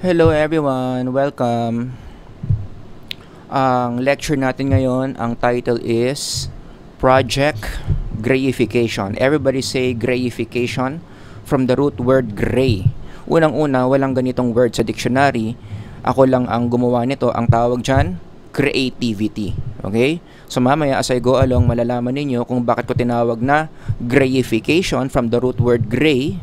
Hello everyone, welcome. Ang lecture natin ngayon, ang title is Project Grayification. Everybody say grayification from the root word gray. Unang-una, walang ganitong word sa dictionary. Ako lang ang gumawa nito. Ang tawag dyan, creativity. Okay? So mamaya as I go along, malalaman ninyo kung bakit ko tinawag na grayification from the root word gray.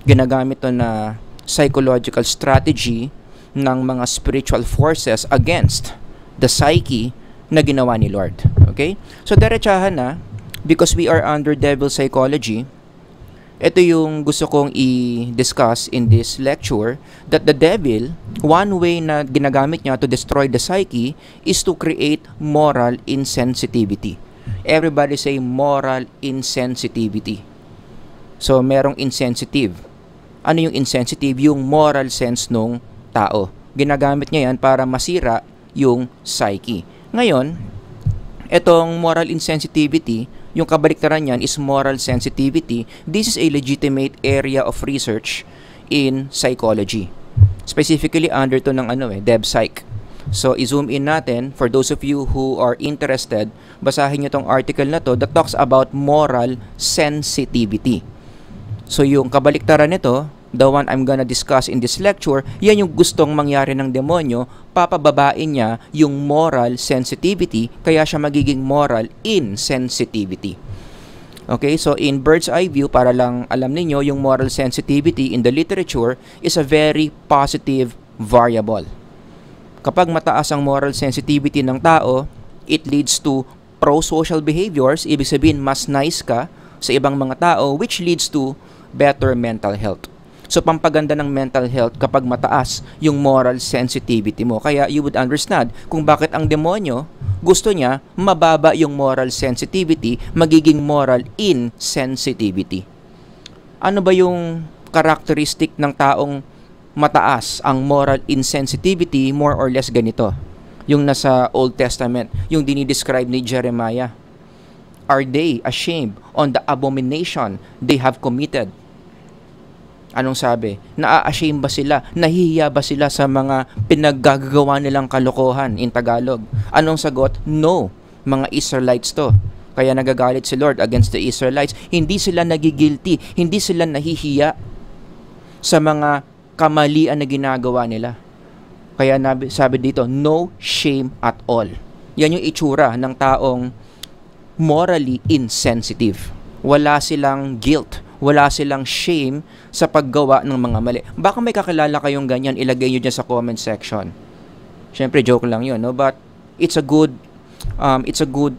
Ginagamit to na psychological strategy ng mga spiritual forces against the psyche na ginawa ni Lord. Okay? So, diretsahan na, because we are under devil psychology, ito yung gusto kong i-discuss in this lecture, that the devil, one way na ginagamit niya to destroy the psyche is to create moral insensitivity. Everybody say moral insensitivity. So, merong insensitive. Ano yung insensitive? Yung moral sense nung tao. Ginagamit niya yan para masira yung psyche. Ngayon, itong moral insensitivity, yung kabaliktaran niyan is moral sensitivity. This is a legitimate area of research in psychology. Specifically under to ng DevPsych. So, i-zoom in natin. For those of you who are interested, basahin nyo tong article na to that talks about moral sensitivity. So, yung kabaliktaran nito, the one I'm gonna discuss in this lecture, yan yung gustong mangyari ng demonyo, papababain niya yung moral sensitivity, kaya siya magiging moral insensitivity. Okay, so in bird's eye view, para lang alam niyo yung moral sensitivity in the literature is a very positive variable. Kapag mataas ang moral sensitivity ng tao, it leads to pro-social behaviors, ibig sabihin mas nice ka sa ibang mga tao, which leads to better mental health. So, pampaganda ng mental health kapag mataas yung moral sensitivity mo. Kaya, you would understand kung bakit ang demonyo gusto niya mababa yung moral sensitivity, magiging moral insensitivity. Ano ba yung characteristic ng taong mataas ang moral insensitivity? More or less ganito. Yung nasa Old Testament, yung dinidescribe ni Jeremiah. Are they ashamed on the abomination they have committed? Anong sabi? Naa-ashamed ba sila? Nahihiya ba sila sa mga pinaggagawa nilang kalokohan in Tagalog? Anong sagot? No. Mga Israelites to. Kaya nagagalit si Lord against the Israelites. Hindi sila nagigilty. Hindi sila nahihiya sa mga kamalian na ginagawa nila. Kaya sabi dito, no shame at all. Yan yung itsura ng taong morally insensitive. Wala silang guilt. Wala silang shame sa paggawa ng mga mali. Baka may kakilala kayong ganyan, ilagay nyo dyan sa comment section. Siyempre, joke lang yun, no? But it's a good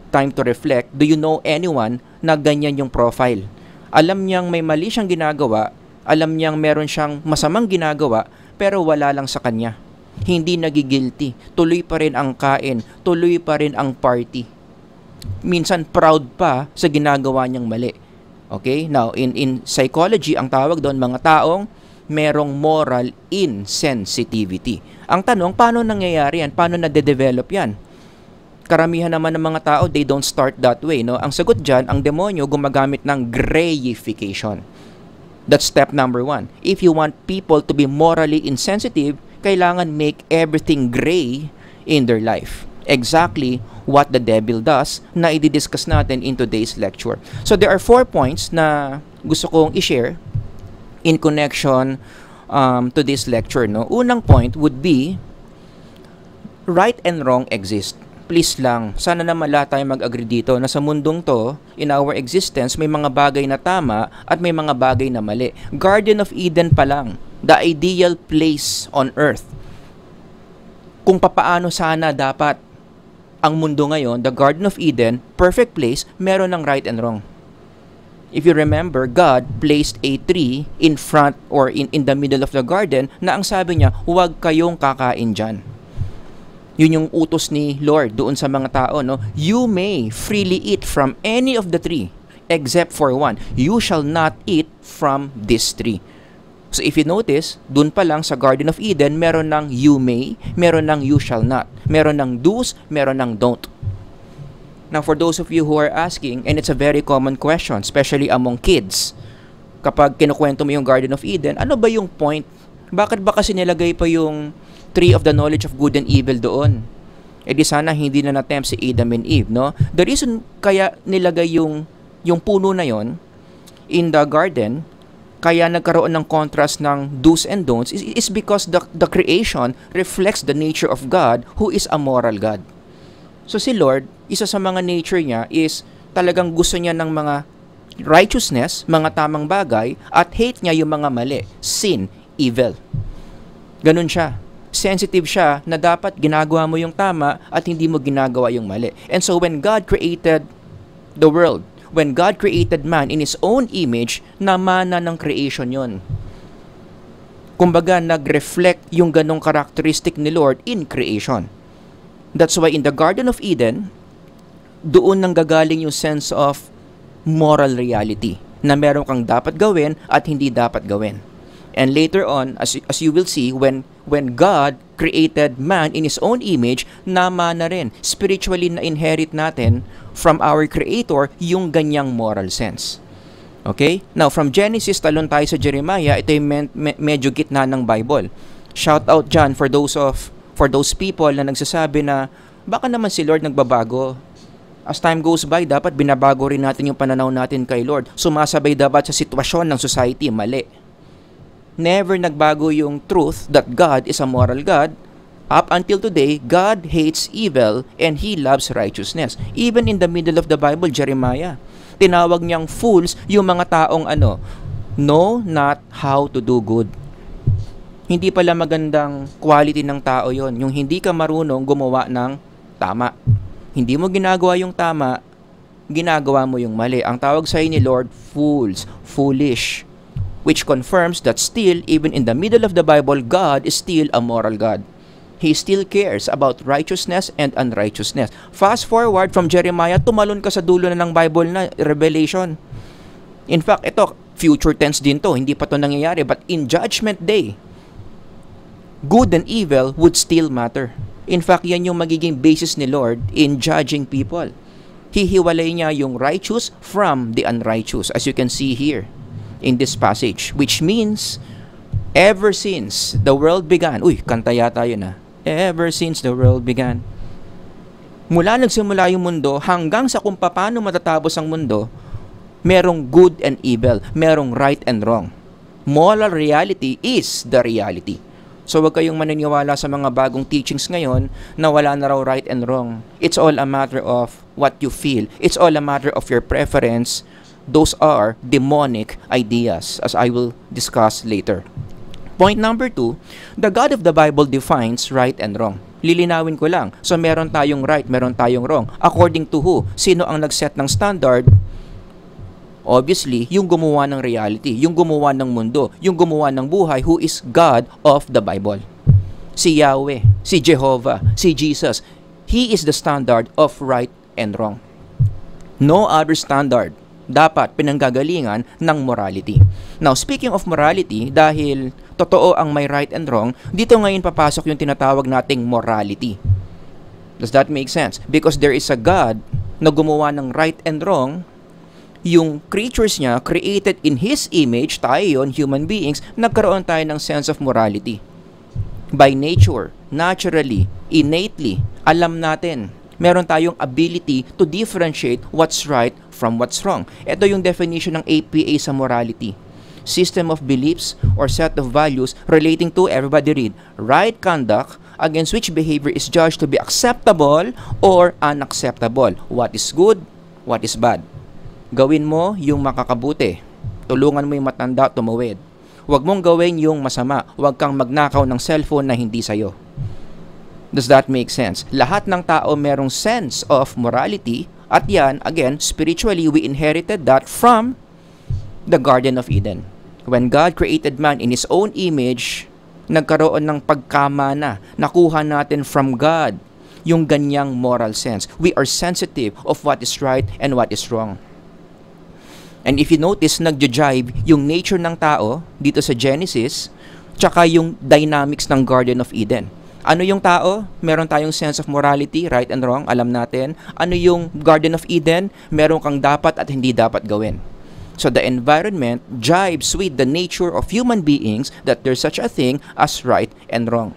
time to reflect. Do you know anyone na ganyan yung profile? Alam niyang may mali siyang ginagawa, alam niyang meron siyang masamang ginagawa, pero wala lang sa kanya. Hindi nagigilty. Tuloy pa rin ang kain. Tuloy pa rin ang party. Minsan, proud pa sa ginagawa niyang mali. Okay? Now, in psychology, ang tawag doon, mga taong merong moral insensitivity. Ang tanong, paano nangyayari yan? Paano nade-develop yan? Karamihan naman ng mga tao, they don't start that way. No? Ang sagot dyan, ang demonyo gumagamit ng grayification. That's step number 1. If you want people to be morally insensitive, kailangan make everything gray in their life. Exactly what the devil does na i-discuss natin in today's lecture. So there are 4 points na gusto kong i-share in connection to this lecture. No? Unang point would be right and wrong exist. Please lang, sana naman lahat tayo mag-agree dito na sa mundong to, in our existence, may mga bagay na tama at may mga bagay na mali. Garden of Eden pa lang, the ideal place on earth. Kung papaano sana dapat ang mundo ngayon, the Garden of Eden, perfect place, meron ng right and wrong. If you remember, God placed a tree in front or in the middle of the garden na ang sabi niya, huwag kayong kakain dyan. Yun yung utos ni Lord doon sa mga tao. No? You may freely eat from any of the tree except for one. You shall not eat from this tree. So if you notice, dun pa lang sa Garden of Eden, meron ng you may, meron ng you shall not. Meron ng do's, meron ng don't. Now for those of you who are asking, and it's a very common question, especially among kids, kapag kinukwento mo yung Garden of Eden, ano ba yung point Bakit ba kasi nilagay pa yung tree of the knowledge of good and evil doon? Eh di sana hindi na na-tempt si Adam and Eve, no? The reason kaya nilagay yung puno na yon in the garden, kaya nagkaroon ng contrast ng do's and don'ts, is because the creation reflects the nature of God, who is a moral God. So si Lord, isa sa mga nature niya is talagang gusto niya ng mga righteousness, mga tamang bagay, at hate niya yung mga mali, sin, evil. Ganun siya. Sensitive siya na dapat ginagawa mo yung tama at hindi mo ginagawa yung mali. And so when God created the world, when God created man in His own image, namana ng creation yon. Kumbaga, nag-reflect yung ganong characteristic ni Lord in creation. That's why in the Garden of Eden, doon nang gagaling yung sense of moral reality na meron kang dapat gawin at hindi dapat gawin. And later on, as you will see, when God created man in His own image, namana rin, spiritually na-inherit natin from our Creator yung ganyang moral sense. Okay? Now, from Genesis, talon tayo sa Jeremiah, ito yung medyo gitna ng Bible. Shout out dyan for those people na nagsasabi na, baka naman si Lord nagbabago. As time goes by, dapat binabago rin natin yung pananaw natin kay Lord. Sumasabay dapat sa sitwasyon ng society, mali. Never nagbago yung truth that God is a moral God. Up until today, God hates evil and He loves righteousness. Even in the middle of the Bible, Jeremiah, tinawag niyang fools yung mga taong know not how to do good. Hindi pala magandang quality ng tao yon, yung hindi ka marunong gumawa ng tama. Hindi mo ginagawa yung tama, ginagawa mo yung mali. Ang tawag sa ni Lord, fools, foolish. Which confirms that still, even in the middle of the Bible, God is still a moral God. He still cares about righteousness and unrighteousness. Fast forward from Jeremiah, tumalon ka sa dulo na ng Bible na Revelation. In fact, ito, future tense din to, hindi pa to nangyayari. But in Judgment Day, good and evil would still matter. In fact, yan yung magiging basis ni Lord in judging people. Hihiwalay niya yung righteous from the unrighteous, as you can see here in this passage, which means ever since the world began, kanta yata yun ever since the world began, mula nagsimula yung mundo hanggang sa kung paano matatapos ang mundo, merong good and evil, merong right and wrong. Moral reality is the reality. So wag kayong maniniwala sa mga bagong teachings ngayon na wala na raw right and wrong. It's all a matter of what you feel. It's all a matter of your preference. Those are demonic ideas, as I will discuss later. Point number 2, the God of the Bible defines right and wrong. Lilinawin ko lang. So meron tayong right, meron tayong wrong. According to who? Sino ang nag-set ng standard? Obviously, yung gumawa ng reality, yung gumawa ng mundo, yung gumawa ng buhay, who is God of the Bible. Si Yahweh, si Jehovah, si Jesus. He is the standard of right and wrong. No other standard dapat pinanggagalingan ng morality. Now, speaking of morality, dahil totoo ang may right and wrong, dito ngayon papasok yung tinatawag nating morality. Does that make sense? Because there is a God na gumawa ng right and wrong, yung creatures niya, created in His image, tayo yun, human beings, nagkaroon tayo ng sense of morality. By nature, naturally, innately, alam natin, meron tayong ability to differentiate what's right from what's wrong. Ito yung definition ng APA sa morality. System of beliefs or set of values relating to, everybody read, right conduct against which behavior is judged to be acceptable or unacceptable. What is good, what is bad. Gawin mo yung makakabuti. Tulungan mo yung matanda tumawid. Huwag mong gawin yung masama. Huwag kang magnakaw ng cellphone na hindi sa'yo. Does that make sense? Lahat ng tao merong sense of morality, at yan, again, spiritually, we inherited that from the Garden of Eden. When God created man in His own image, nagkaroon ng pagkamana. Nakuha natin from God yung ganyang moral sense. We are sensitive of what is right and what is wrong. And if you notice, nagja-jive yung nature ng tao dito sa Genesis, tsaka yung dynamics ng Garden of Eden. Ano yung tao? Meron tayong sense of morality, right and wrong, alam natin. Ano yung Garden of Eden? Meron kang dapat at hindi dapat gawin. So the environment jives with the nature of human beings that there's such a thing as right and wrong,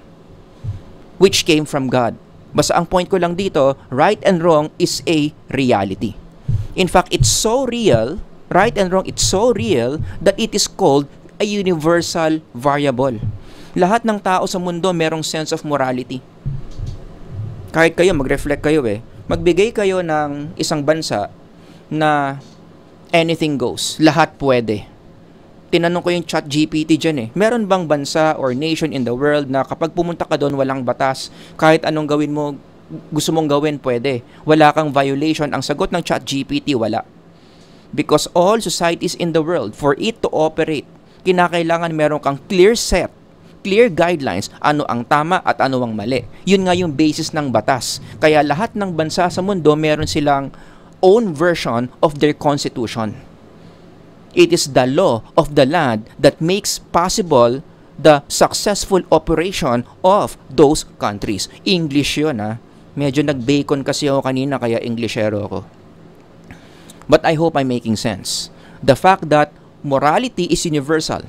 which came from God. Basta ang point ko lang dito, right and wrong is a reality. In fact, it's so real, right and wrong, it's so real that it is called a universal variable. Lahat ng tao sa mundo merong sense of morality. Kahit kayo, mag-reflect kayo magbigay kayo ng isang bansa na anything goes, lahat pwede. Tinanong ko yung ChatGPT dyan meron bang bansa or nation in the world na kapag pumunta ka doon walang batas, kahit anong gawin mo, gusto mong gawin, pwede. Wala kang violation. Ang sagot ng ChatGPT, wala. Because all societies in the world, for it to operate, kinakailangan meron kang clear set, clear guidelines, ano ang tama at ano ang mali. Yun nga yung basis ng batas. Kaya lahat ng bansa sa mundo, meron silang own version of their constitution. It is the law of the land that makes possible the successful operation of those countries. English yun Medyo nag-bacon kasi ako kanina kaya Englishero ako. But I hope I'm making sense. The fact that morality is universal,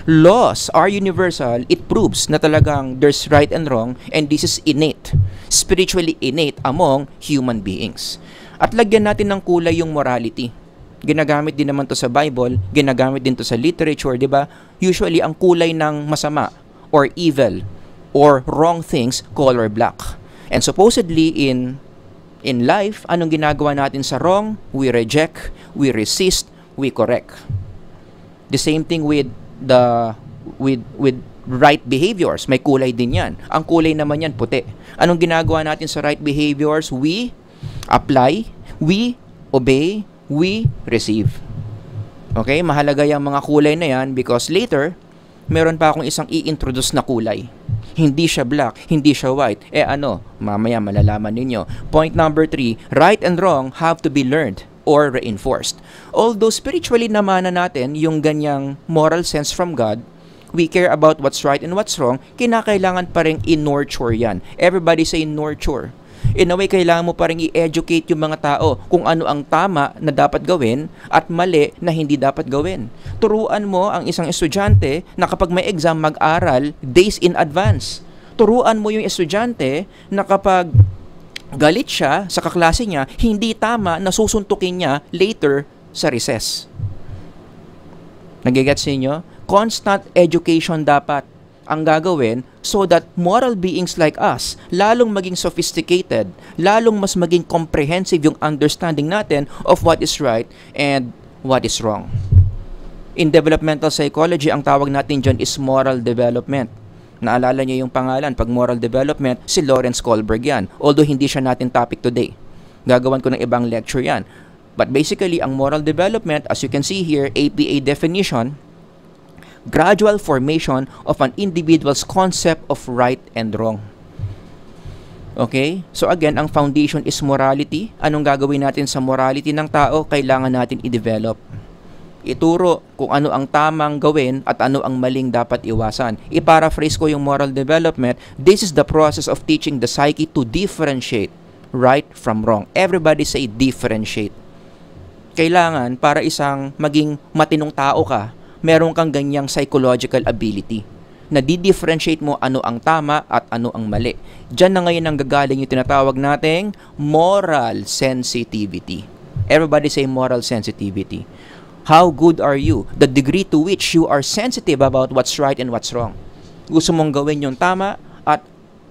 laws are universal, it proves na talagang there's right and wrong, and this is innate, spiritually innate among human beings. At lagyan natin ng kulay yung morality. Ginagamit din naman to sa Bible, ginagamit din to sa literature, di ba? Usually, ang kulay ng masama or evil or wrong things, color black. And supposedly, in life, anong ginagawa natin sa wrong? We reject, we resist, we correct. The same thing with right behaviors. May kulay din yan. Ang kulay naman yan, puti. Anong ginagawa natin sa right behaviors? We apply, we obey, we receive. Okay? Mahalaga yung mga kulay na yan because later, meron pa akong isang i-introduce na kulay. Hindi siya black, hindi siya white. Mamaya malalaman ninyo. Point number 3, right and wrong have to be learned or reinforced. Although spiritually naman natin yung ganyang moral sense from God, we care about what's right and what's wrong, kinakailangan pa rin in-nurture yan. Everybody say nurture. In a way, kailangan mo pa rin i-educate yung mga tao kung ano ang tama na dapat gawin at mali na hindi dapat gawin. Turuan mo ang isang estudyante na kapag may exam, mag-aral days in advance. Turuan mo yung estudyante na kapag galit siya sa kaklase niya, hindi tama na susuntukin niya later sa recess. Nagigets ninyo? Constant education dapat ang gagawin so that moral beings like us, lalong maging sophisticated, lalong mas maging comprehensive yung understanding natin of what is right and what is wrong. In developmental psychology, ang tawag natin dyan is moral development. Naalala niyo yung pangalan, pag moral development, si Lawrence Kohlberg yan. Although hindi siya natin topic today. Gagawan ko ng ibang lecture yan. But basically, ang moral development, as you can see here, APA definition, gradual formation of an individual's concept of right and wrong. Okay? So again, ang foundation is morality. Anong gagawin natin sa morality ng tao? Kailangan natin i-develop. Ituro kung ano ang tamang gawin at ano ang maling dapat iwasan. I-paraphrase ko yung moral development. This is the process of teaching the psyche to differentiate right from wrong. Everybody say differentiate. Kailangan para isang maging matinong tao ka, meron kang ganyang psychological ability na di-differentiate mo ano ang tama at ano ang mali. Diyan na ngayon ang gagaling yung tinatawag nating moral sensitivity. Everybody say moral sensitivity. How good are you? The degree to which you are sensitive about what's right and what's wrong. Gusto mong gawin yung tama at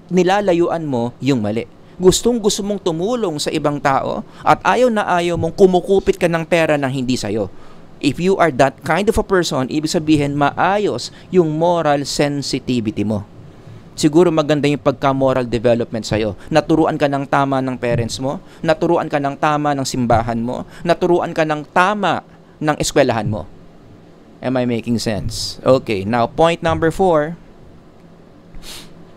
nilalayuan mo yung mali. Gusto mong tumulong sa ibang tao at ayaw na ayaw mong kumukupit ka ng pera ng hindi sa'yo. If you are that kind of a person, ibig sabihin maayos yung moral sensitivity mo. Siguro maganda yung pagka-moral development sa'yo. Naturuan ka ng tama ng parents mo, naturuan ka ng tama ng simbahan mo, naturuan ka ng tama ng eskwelahan mo. Am I making sense? Okay, now point number 4.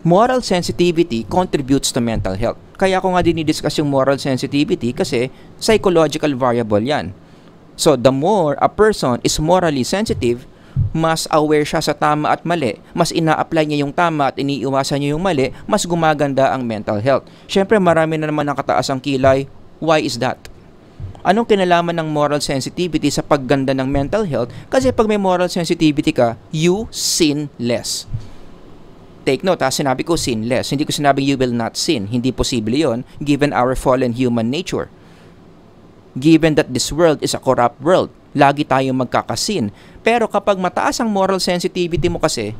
Moral sensitivity contributes to mental health. Kaya ko nga dinidiscuss yung moral sensitivity kasi psychological variable yan. So, the more a person is morally sensitive, mas aware siya sa tama at mali, mas ina-apply niya yung tama at iniiwasan niya yung mali, mas gumaganda ang mental health. Siyempre, marami na naman ang kataas ang kilay. Why is that? Anong kinalaman ng moral sensitivity sa pagganda ng mental health? Kasi pag may moral sensitivity ka, you sin less. Take note, sinabi ko sin less. Hindi ko sinabi you will not sin. Hindi posible yon given our fallen human nature. Given that this world is a corrupt world, lagi tayong magkakasin. Pero kapag mataas ang moral sensitivity mo kasi,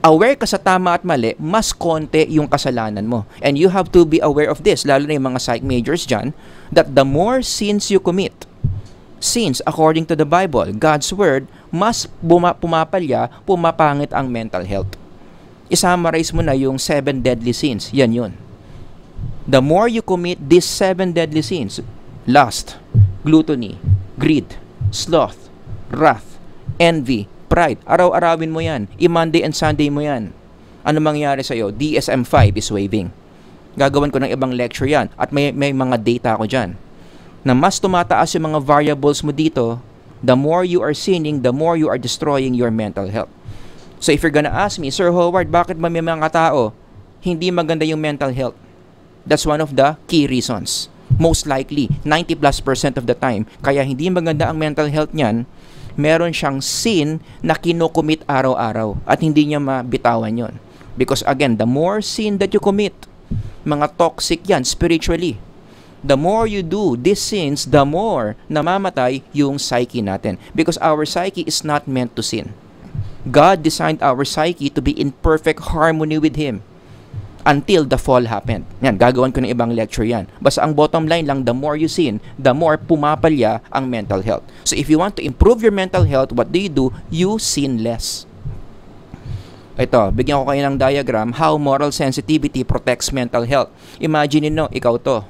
aware ka sa tama at mali, mas konti yung kasalanan mo. And you have to be aware of this, lalo na yung mga psych majors dyan, that the more sins you commit, sins according to the Bible, God's Word, mas pumapangit ang mental health. I-summarize mo na yung 7 deadly sins. Yan yun. The more you commit these 7 deadly sins, lust, gluttony, greed, sloth, wrath, envy, pride, araw-arawin mo yan. I-Monday and Sunday mo yan. Ano mangyayari sa'yo? DSM-5 is waving. Gagawan ko ng ibang lecture yan. At may mga data ako dyan. Na mas tumataas yung mga variables mo dito, the more you are sinning, the more you are destroying your mental health. So if you're gonna ask me, Sir Howard, bakit ba may mga tao hindi maganda yung mental health? That's one of the key reasons. Most likely, 90+% of the time, kaya hindi maganda ang mental health niyan, meron siyang sin na kinocommit araw-araw at hindi niya mabitawan yon. Because again, the more sin that you commit, mga toxic yan spiritually. The more you do these sins, the more namamatay yung psyche natin. Because our psyche is not meant to sin. God designed our psyche to be in perfect harmony with Him until the fall happened. Yan, gagawan ko ng ibang lecture yan. Basta ang bottom line lang, the more you sin, the more pumapalya ang mental health. So if you want to improve your mental health, what do? You sin less. Ito, bigyan ko kayo ng diagram how moral sensitivity protects mental health. Imagine nyo, ikaw to.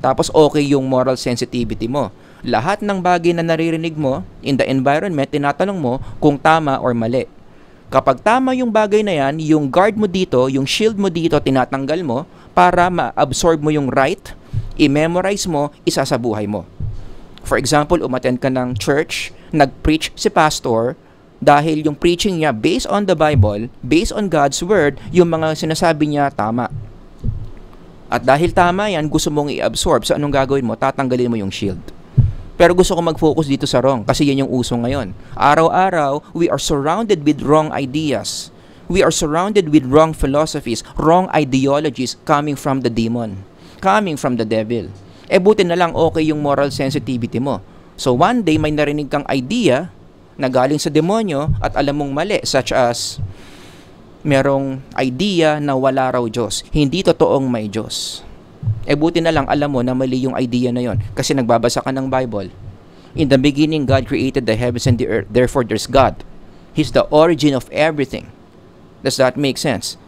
Tapos okay yung moral sensitivity mo. Lahat ng bagay na naririnig mo in the environment, tinatanong mo kung tama or mali. Kapag tama yung bagay na yan, yung guard mo dito, yung shield mo dito, tinatanggal mo para ma-absorb mo yung right, i-memorize mo, isa sa buhay mo. For example, umattend ka ng church, nag-preach si pastor, dahil yung preaching niya based on the Bible, based on God's Word, yung mga sinasabi niya tama. At dahil tama yan, gusto mong i-absorb. So anong gagawin mo? Tatanggalin mo yung shield. Pero gusto ko mag-focus dito sa wrong kasi yan yung uso ngayon. Araw-araw, we are surrounded with wrong ideas. We are surrounded with wrong philosophies, wrong ideologies coming from the demon, coming from the devil. Buti na lang okay yung moral sensitivity mo. So one day, may narinig kang idea na galing sa demonyo at alam mong mali, such as merong idea na wala raw Diyos. Hindi totoong may Diyos. Buti na lang alam mo na mali yung idea na yon kasi nagbabasa ka ng Bible. In the beginning, God created the heavens and the earth. Therefore, there's God. He's the origin of everything. Does that make sense?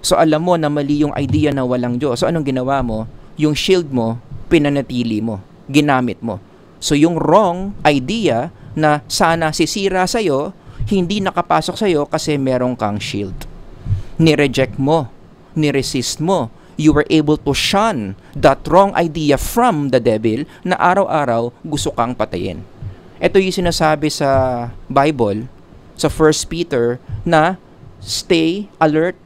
So, alam mo na mali yung idea na walang Diyos. So, anong ginawa mo? Yung shield mo, pinanatili mo. Ginamit mo. So, yung wrong idea na sana sisira sa'yo, hindi nakapasok sa'yo kasi merong kang shield. Ni-reject mo. Ni-resist mo. You were able to shun that wrong idea from the devil na araw-araw gusto kang patayin. Ito yung sinasabi sa Bible, sa 1 Peter, na stay alert.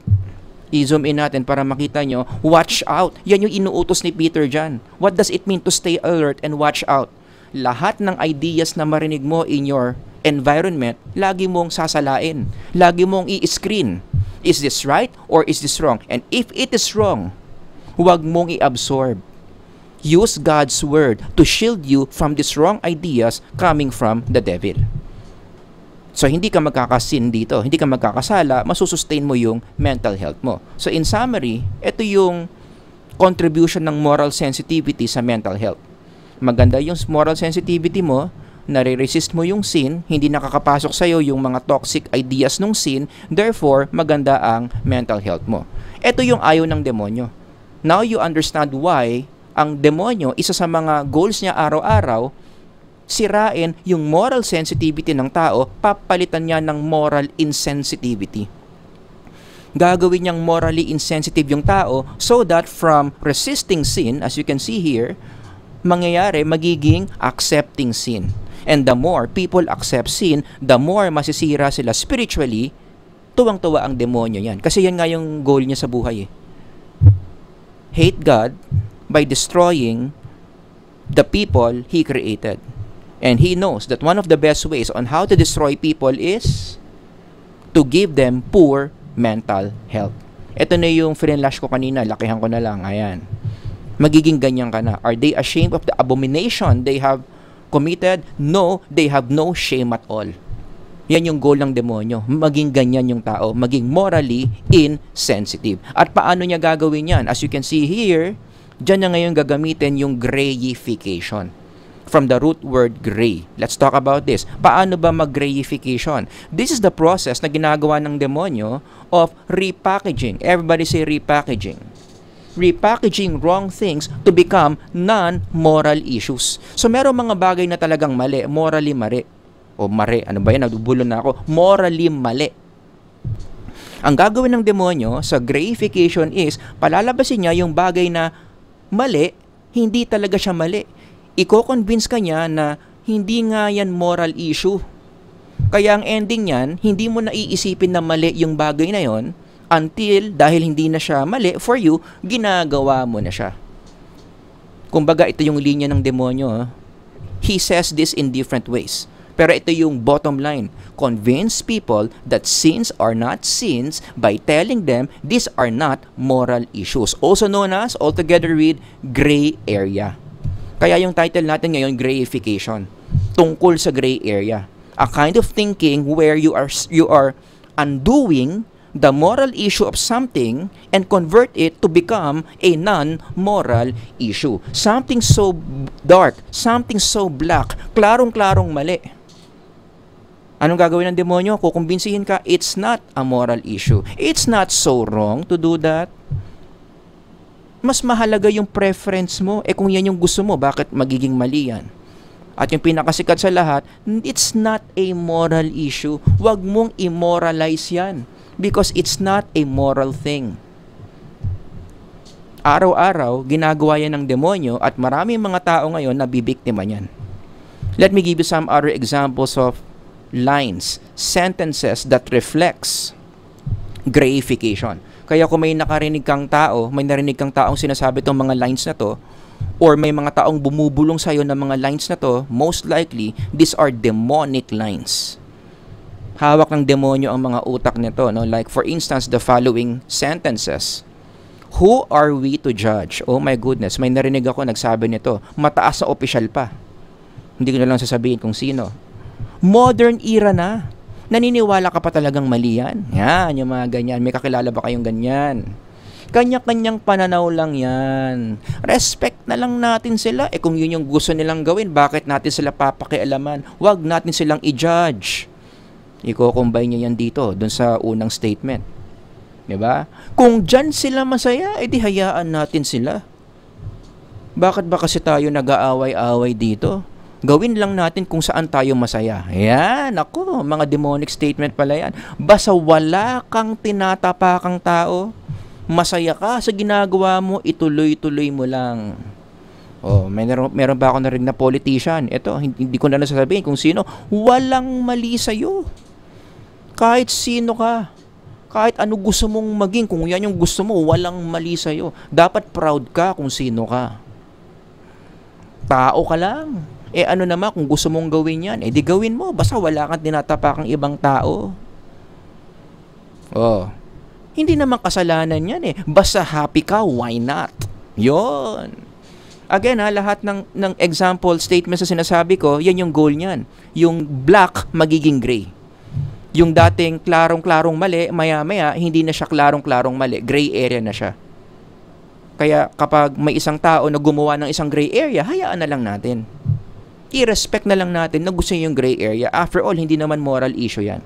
I-zoom in natin para makita nyo, watch out. Yan yung inuutos ni Peter dyan. What does it mean to stay alert and watch out? Lahat ng ideas na marinig mo in your environment, lagi mong sasalain. Lagi mong i-screen. Is this right or is this wrong? And if it is wrong, huwag mong i-absorb. Use God's Word to shield you from these wrong ideas coming from the devil. So, hindi ka magkakasin dito. Hindi ka magkakasala, masusustain mo yung mental health mo. So, in summary, ito yung contribution ng moral sensitivity sa mental health. Maganda yung moral sensitivity mo, nare-resist mo yung sin, hindi nakakapasok sa'yo yung mga toxic ideas ng sin, therefore, maganda ang mental health mo. Ito yung ayaw ng demonyo. Now you understand why ang demonyo, isa sa mga goals niya araw-araw, sirain yung moral sensitivity ng tao, papalitan niya ng moral insensitivity. Gagawin niyang morally insensitive yung tao so that from resisting sin, as you can see here, mangyayari magiging accepting sin. And the more people accept sin, the more masisira sila spiritually, tuwang-tuwa ang demonyo yan. Kasi yan nga yung goal niya sa buhay. Hate God by destroying the people He created. And He knows that one of the best ways on how to destroy people is to give them poor mental health. Ito na yung frinlash ko kanina, lakihan ko na lang, ayan. Magiging ganyan ka na. Are they ashamed of the abomination they have committed? No, they have no shame at all. Yan yung goal ng demonyo. Maging ganyan yung tao. Maging morally insensitive. At paano niya gagawin yan? As you can see here, dyan niya ngayon gagamitin yung grayification. From the root word gray. Let's talk about this. Paano ba mag-grayification? This is the process na ginagawa ng demonyo of repackaging. Everybody say repackaging. Repackaging wrong things to become non-moral issues. So meron mga bagay na talagang mali, morally mali. O mali, ano ba yan? Nadubulo na ako. Morally mali. Ang gagawin ng demonyo sa grayification is palalabasin niya yung bagay na mali, hindi talaga siya mali. Iko-convince ka niya na hindi nga yan moral issue. Kaya ang ending niyan, hindi mo na iisipin na mali yung bagay na yon until dahil hindi na siya mali for you, ginagawa mo na siya. Kumbaga, ito yung linya ng demonyo. He says this in different ways. Pero ito yung bottom line. Convince people that sins are not sins by telling them these are not moral issues. Also known as, altogether with, gray area. Kaya yung title natin ngayon, grayification. Tungkol sa gray area. A kind of thinking where you are undoing the moral issue of something and convert it to become a non-moral issue. Something so dark, something so black, klarong-klarong mali. Anong gagawin ng demonyo? Kukumbinsihin ka, it's not a moral issue. It's not so wrong to do that. Mas mahalaga yung preference mo. Kung yan yung gusto mo, bakit magiging mali yan? At yung pinakasikat sa lahat, it's not a moral issue. Huwag mong immoralize yan. Because it's not a moral thing. Araw-araw, ginagawa yan ng demonyo at maraming mga tao ngayon na bibiktima niyan. Let me give you some other examples of lines, sentences that reflects grayification. Kaya kung may nakarinig kang tao, may narinig kang taong sinasabi itong mga lines na to, or may mga taong bumubulong sa'yo ng mga lines na to, most likely, these are demonic lines. Hawak ng demonyo ang mga utak nito. No? Like for instance, the following sentences. Who are we to judge? Oh my goodness, may narinig ako nagsabi nito. Mataas na opisyal pa. Hindi ko na lang sasabihin kung sino. Modern era na. Naniniwala ka pa talagang mali yan? Yan, yung mga ganyan. May kakilala ba kayong ganyan? Kanya-kanyang pananaw lang yan. Respect na lang natin sila. Kung yun yung gusto nilang gawin, bakit natin sila papakialaman? Huwag natin silang i-judge. Iko-combine nyo yan dito, dun sa unang statement. Diba? Kung dyan sila masaya, edi hayaan natin sila. Bakit ba kasi tayo nag-aaway-aaway dito? Gawin lang natin kung saan tayo masaya. Yan, ako, mga demonic statement pala yan. Basta wala kang tinatapakang tao, masaya ka sa ginagawa mo, ituloy-tuloy mo lang. Oh, meron ba ako narinig na politician? Ito, hindi ko na nasasabihin kung sino. Walang mali sa'yo. Kahit sino ka. Kahit ano gusto mong maging, kung yan yung gusto mo, walang mali sa'yo. Dapat proud ka kung sino ka. Tao ka lang. Ano naman kung gusto mong gawin yan, di gawin mo. Basta wala kang tinatapakang ibang tao. Oh. Hindi naman kasalanan yan Basta happy ka, why not? Yon. Again lahat ng example statements na sinasabi ko, yan yung goal niyan. Yung black magiging gray. Yung dating klarong-klarong mali, maya-maya, hindi na siya klarong-klarong mali. Gray area na siya. Kaya kapag may isang tao na gumawa ng isang gray area, hayaan na lang natin. I-respect na lang natin na gusto yung gray area. After all, hindi naman moral issue yan.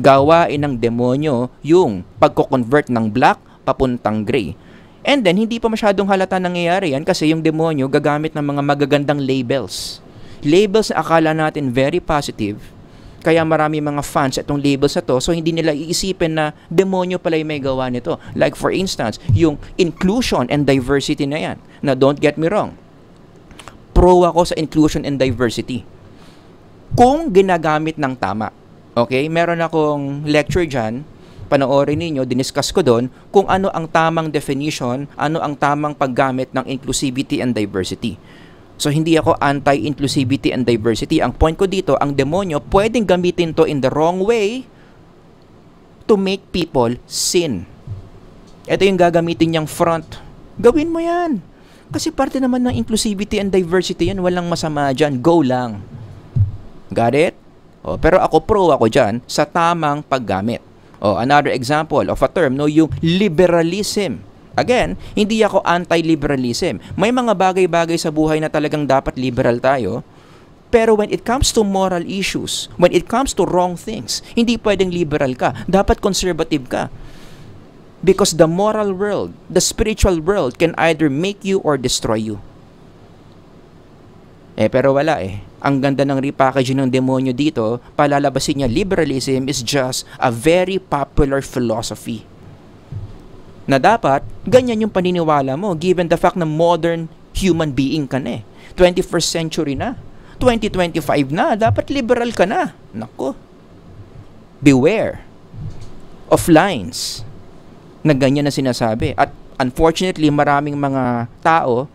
Gawain ng demonyo yung pagko-convert ng black papuntang gray. And then, hindi pa masyadong halata nangyayari yan kasi yung demonyo gagamit ng mga magagandang labels. Labels na akala natin very positive. Kaya marami mga fans itong labels na to, so hindi nila iisipin na demonyo pala yung may gawa nito. Like for instance, yung inclusion and diversity na yan. Now, don't get me wrong. Pro ako sa inclusion and diversity. Kung ginagamit ng tama. Okay? Meron akong lecture dyan. Panoorin ninyo, diniscuss ko doon kung ano ang tamang definition, ano ang tamang paggamit ng inclusivity and diversity. So, hindi ako anti-inclusivity and diversity. Ang point ko dito, ang demonyo, pwedeng gamitin to in the wrong way to make people sin. Ito yung gagamitin niyang front. Gawin mo yan. Kasi parte naman ng inclusivity and diversity yan. Walang masama dyan. Go lang. Got it? Pero pro ako dyan sa tamang paggamit. Another example of a term, yung liberalism. Again, hindi ako anti-liberalism. May mga bagay-bagay sa buhay na talagang dapat liberal tayo. Pero when it comes to moral issues, when it comes to wrong things, hindi pwedeng liberal ka. Dapat conservative ka. Because the moral world, the spiritual world can either make you or destroy you. Pero wala Ang ganda ng repackaging ng demonyo dito, palalabasin niya liberalism is just a very popular philosophy. Na dapat, ganyan yung paniniwala mo given the fact na modern human being ka na 21st century na. 2025 na. Dapat liberal ka na. Nako. Beware of lines na ganyan na sinasabi. At unfortunately, maraming mga tao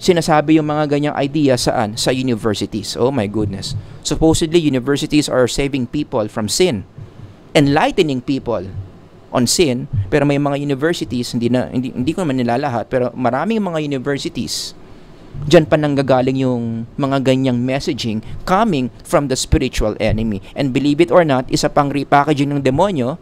sinasabi yung mga ganyang idea saan? Sa universities. Oh my goodness. Supposedly, universities are saving people from sin. Enlightening people on sin. Pero may mga universities, hindi ko naman nilalahat, pero maraming mga universities, diyan pa nanggagaling yung mga ganyang messaging coming from the spiritual enemy. And believe it or not, isa pang repackaging ng demonyo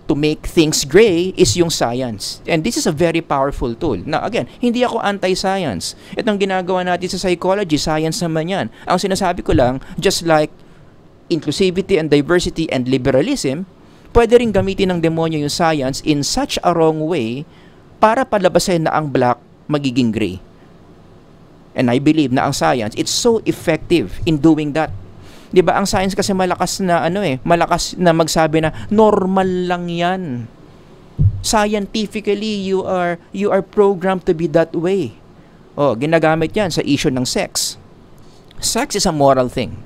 to make things gray is yung science. And this is a very powerful tool. Now again, hindi ako anti-science. Itong ginagawa natin sa psychology, science naman yan. Ang sinasabi ko lang, just like inclusivity and diversity and liberalism, pwede rin gamitin ng demonyo yung science in such a wrong way para palabasin na ang black magiging gray. And I believe na ang science, it's so effective in doing that. 'Di ba? Ang science kasi malakas na malakas na magsabi na normal lang 'yan. Scientifically, you are programmed to be that way. Ginagamit 'yan sa issue ng sex. Sex is a moral thing.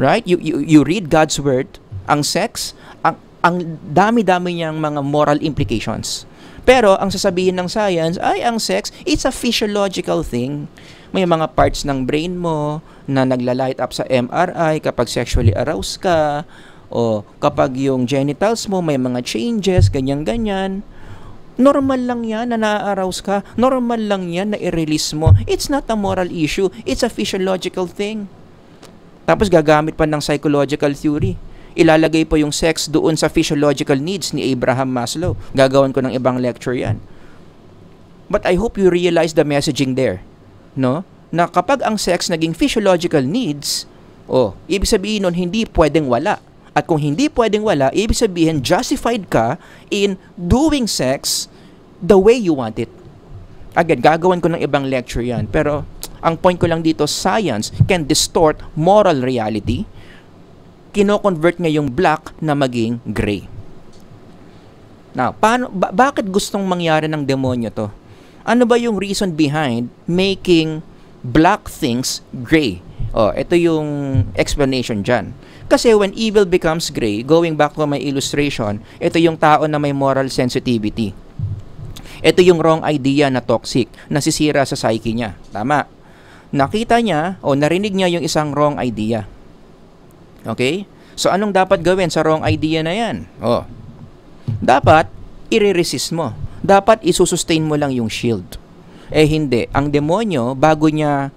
Right? You read God's word, ang sex, ang dami-dami niyang mga moral implications. Pero ang sasabihin ng science ay ang sex, it's a physiological thing. May mga parts ng brain mo na nagla-light up sa MRI kapag sexually aroused ka, o kapag yung genitals mo may mga changes, ganyan-ganyan. Normal lang yan na na-arouse ka. Normal lang yan na i-release mo. It's not a moral issue. It's a physiological thing. Tapos gagamit pa ng psychological theory. Ilalagay po yung sex doon sa physiological needs ni Abraham Maslow. Gagawin ko ng ibang lecture yan. But I hope you realize the messaging there. No? Na kapag ang sex naging physiological needs, ibig sabihin nun, hindi pwedeng wala. At kung hindi pwedeng wala, ibig sabihin, justified ka in doing sex the way you want it. Again, gagawin ko ng ibang lecture yan. Pero, ang point ko lang dito, science can distort moral reality. Kino-convert niya yung black na maging gray. Now, bakit gustong mangyari ng demonyo to? Ano ba yung reason behind making black things gray? Ito yung explanation dyan. Kasi when evil becomes gray, going back to my illustration, ito yung tao na may moral sensitivity. Ito yung wrong idea na toxic, nasisira sa psyche niya. Tama. Nakita niya o narinig niya yung isang wrong idea. Okay? So, anong dapat gawin sa wrong idea na yan? Dapat, i-resist mo. Dapat, isusustain mo lang yung shield. Hindi. Ang demonyo, bago niya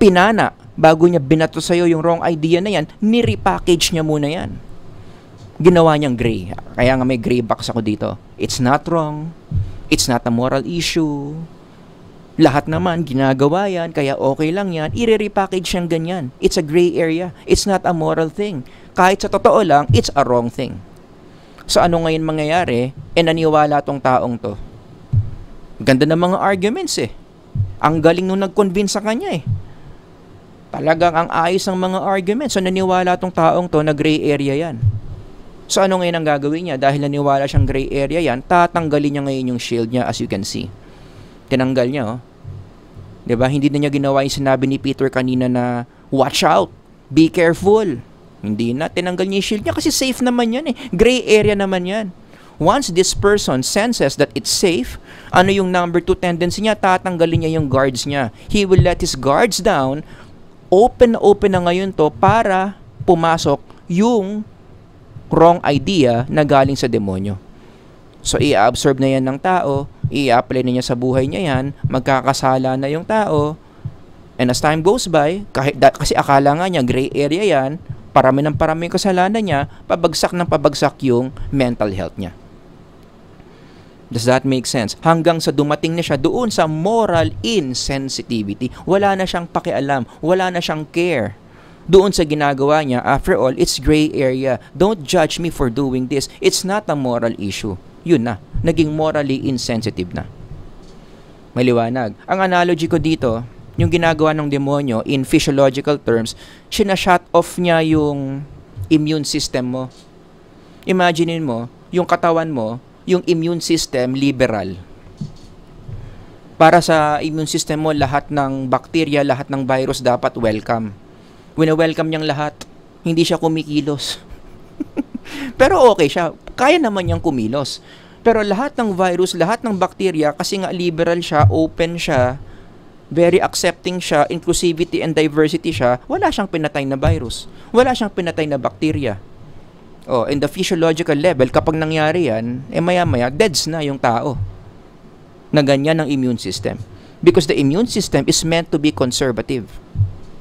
pinana, bago niya binato sa'yo yung wrong idea na yan, ni-repackage niya muna yan. Ginawa niyang gray. Kaya nga may gray box ako dito. It's not wrong. It's not a moral issue. Lahat naman, ginagawa yan, kaya okay lang yan, i-repackage siyang ganyan. It's a gray area. It's not a moral thing. Kahit sa totoo lang, it's a wrong thing. So ano ngayon mangyayari? Naniwala tong taong to. Ganda ng mga arguments Ang galing nung nag-convince sa kanya Talagang ang ayos ng mga arguments. So naniwala tong taong to na gray area yan. So ano ngayon ang gagawin niya? Dahil naniwala siyang gray area yan, tatanggalin niya ngayon yung shield niya as you can see. Tinanggal niya, 'Di ba? Hindi na niya ginawa yung sinabi ni Peter kanina na watch out, be careful. Hindi na, tinanggal niya yung shield niya kasi safe naman yan Gray area naman yan. Once this person senses that it's safe, ano yung number 2 tendency niya? Tatanggalin niya yung guards niya. He will let his guards down. Open na ngayon to para pumasok yung wrong idea na galing sa demonyo. So, i-absorb na yan ng tao, i-apply na niya sa buhay niya yan, magkakasala na yung tao, and as time goes by, kasi akala nga niya, gray area yan, parami yung kasalanan niya, pabagsak ng pabagsak yung mental health niya. Does that make sense? Hanggang sa dumating na siya doon sa moral insensitivity, wala na siyang pakialam, wala na siyang care doon sa ginagawa niya. After all, it's gray area. Don't judge me for doing this. It's not a moral issue. Yun na. Naging morally insensitive na. Maliwanag. Ang analogy ko dito, yung ginagawa ng demonyo in physiological terms, sinashut off niya yung immune system mo. Imaginein mo, yung katawan mo, yung immune system liberal. Para sa immune system mo, lahat ng bacteria, lahat ng virus dapat welcome. Wina-welcome niyang lahat. Hindi siya kumikilos. Pero okay siya. Kaya naman niyang kumilos. Pero lahat ng virus, lahat ng bacteria, kasi nga liberal siya, open siya, very accepting siya, inclusivity and diversity siya, wala siyang pinatay na virus. Wala siyang pinatay na bacteria. Oh, in the physiological level, kapag nangyari yan, maya-maya, deads na yung tao. Na ganyan ang immune system. Because the immune system is meant to be conservative.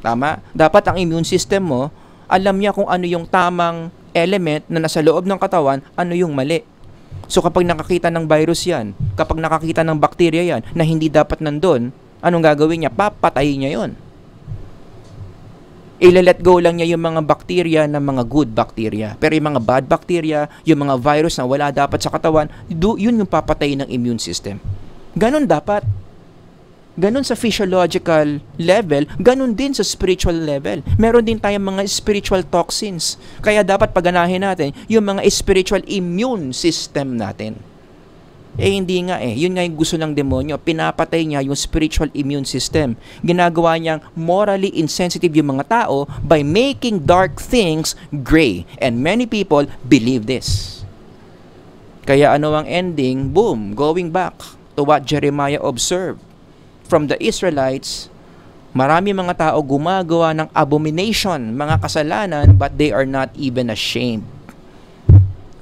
Tama? Dapat ang immune system mo, alam niya kung ano yung tamang element na nasa loob ng katawan, ano yung mali. So kapag nakakita ng virus yan, kapag nakakita ng bacteria yan, na hindi dapat nandun, anong gagawin niya? Papatayin niya yon. I-let go lang niya yung mga bacteria na mga good bacteria. Pero yung mga bad bacteria, yung mga virus na wala dapat sa katawan, yun yung papatayin ng immune system. Ganon dapat. Ganon sa physiological level, ganon din sa spiritual level. Meron din tayong mga spiritual toxins. Kaya dapat paganahin natin yung mga spiritual immune system natin. Hindi nga Yun nga yung gusto ng demonyo. Pinapatay niya yung spiritual immune system. Ginagawa niyang morally insensitive yung mga tao by making dark things gray. And many people believe this. Kaya ano ang ending? Boom! Going back to what Jeremiah observed. From the Israelites, marami mga tao gumagawa ng abomination, mga kasalanan, but they are not even ashamed.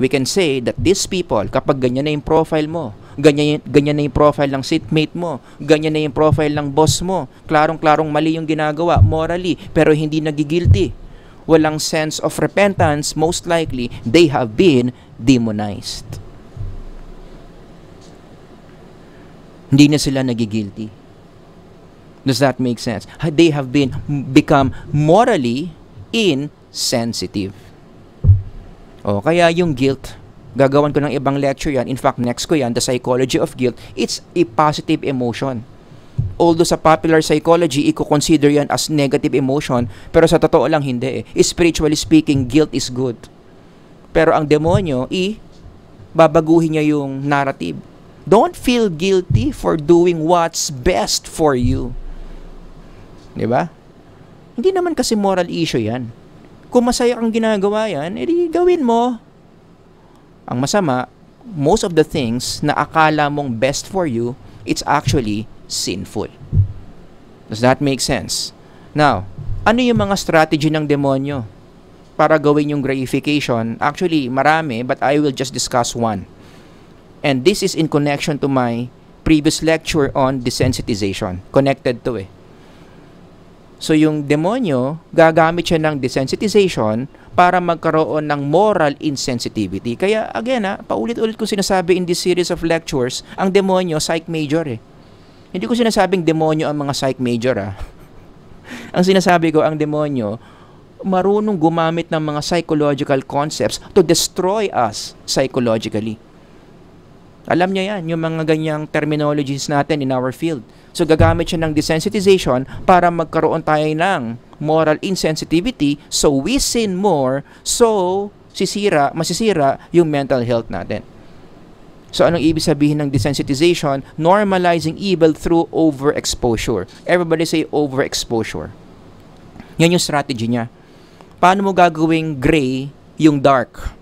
We can say that these people, kapag ganyan na yung profile mo, ganyan na yung profile ng seatmate mo, ganyan na yung profile ng boss mo, klarong-klarong mali yung ginagawa, morally, pero hindi nagigilty, walang sense of repentance, most likely, they have been demonized. Hindi na sila nagigilty. Does that make sense? They have become morally insensitive. Kaya yung guilt, gagawan ko ng ibang lecture yan. In fact, next ko yan, the psychology of guilt. It's a positive emotion. Although sa popular psychology, i-consider yan as negative emotion, pero sa totoo lang hindi. Spiritually speaking, guilt is good. Pero ang demonyo, babaguhin niya yung narrative. Don't feel guilty for doing what's best for you. Diba? Hindi naman kasi moral issue yan. Kung masaya kang ginagawa yan, edi gawin mo. Ang masama, most of the things na akala mong best for you, it's actually sinful. Does that make sense? Now, ano yung mga strategy ng demonyo para gawin yung grayification? Actually, marami, but I will just discuss one. And this is in connection to my previous lecture on desensitization. Connected to So yung demonyo, gagamit siya ng desensitization para magkaroon ng moral insensitivity. Kaya again paulit-ulit ko sinasabi in this series of lectures, ang demonyo, psych major Hindi ko sinasabing demonyo ang mga psych major Ang sinasabi ko, ang demonyo, marunong gumamit ng mga psychological concepts to destroy us psychologically. Alam niya yan, yung mga ganyang terminologies natin in our field. So, gagamit siya ng desensitization para magkaroon tayo ng moral insensitivity, so we sin more, so masisira yung mental health natin. So, anong ibig sabihin ng desensitization? Normalizing evil through overexposure. Everybody say overexposure. Yan yung strategy niya. Paano mo gagawing gray yung dark?